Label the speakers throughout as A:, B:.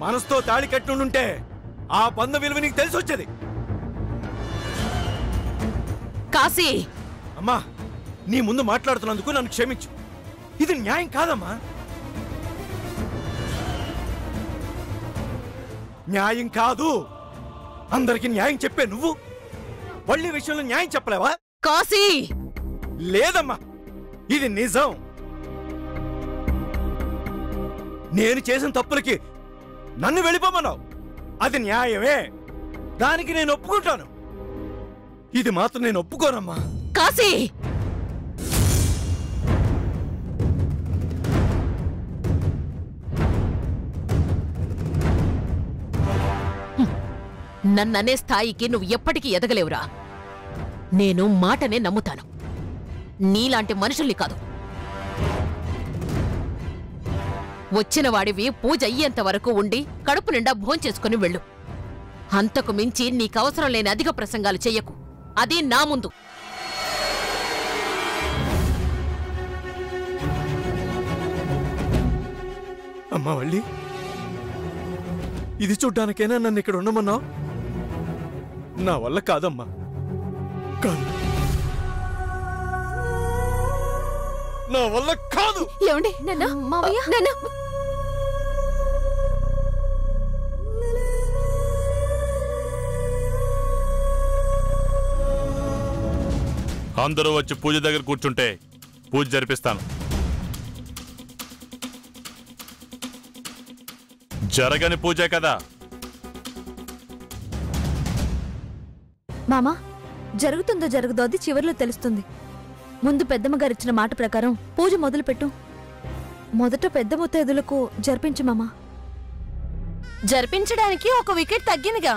A: మనసుతో తాళి కట్టుండుంటే ఆ బంధ విలువ నీకు తెలిసి వచ్చేది.
B: కాశీ,
A: అమ్మా, నీ ముందు మాట్లాడుతున్నందుకు నన్ను క్షమించు. ఇది న్యాయం కాదమ్మా. న్యాయం కాదు. అందరికి న్యాయం చెప్పే నువ్వు వల్లి విషయంలో న్యాయం చెప్పలేవా?
B: కాశీ,
A: లేదమ్మా, ఇది నిజం. నేను చేసిన తప్పులకి నన్ను వెళ్ళిపోమన్నావు. అది న్యాయమే. దానికి నేను ఒప్పుకుంటాను. ఇది మాత్రం నేను ఒప్పుకోనమ్మా.
B: కాశీ, నన్ననే స్థాయికి నువ్వు ఎప్పటికీ ఎదగలేవురా. నేను మాటనే నమ్ముతాను, నీలాంటి మనుషుల్ని కాదు. వచ్చిన వాడివి పూజ అయ్యేంత వరకు ఉండి కడుపు నిండా భోంచేసుకుని వెళ్ళు. అంతకు మించి నీకవసరం లేని అధిక ప్రసంగాలు చెయ్యకు. అది నా ముందు.
A: అమ్మా వల్లి, ఇది చూడ్డానికైనా నన్ను ఇక్కడ ఉండమన్నావు? నా వల్ల కాదమ్మా, కాదు, నా వల్ల కాదు.
B: ఏమండి నాన్న, మావయ్య, నాన్న,
C: అందరూ వచ్చి పూజ దగ్గర కూర్చుంటే పూజ జరిపిస్తాను. జరగని పూజే కదా.
D: మామా, జరుగుతుందో జరగదో అది చివర్లో తెలుస్తుంది. ముందు పెద్దమ్మగారు ఇచ్చిన మాట ప్రకారం పూజ మొదలుపెట్టు. మొదట పెద్ద ముత్తైదులకు జరిపించు మామా.
B: జరిపించడానికి ఒక వికెట్ తగ్గిందిగా.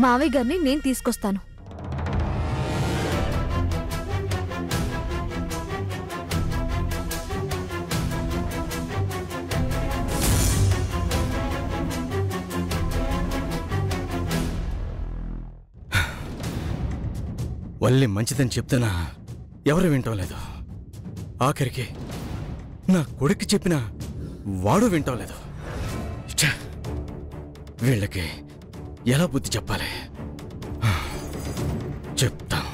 D: మావయ్య గారిని నేను తీసుకొస్తాను.
A: వల్లి మంచిదని చెప్తున్నా ఎవరు వింటం లేదు. ఆఖరికి నా కొడుకు చెప్పినా వాడు వింటం లేదు. వీళ్ళకి ఎలా బుద్ధి చెప్పాలి? చెప్తాను.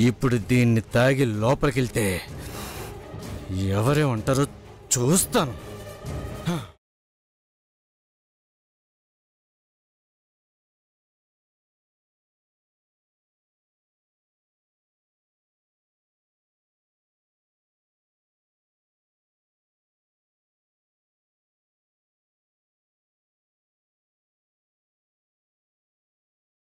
A: ఇప్పుడు దీన్ని తాగి లోపలికెళ్తే ఎవరే ఉంటారో చూస్తాను.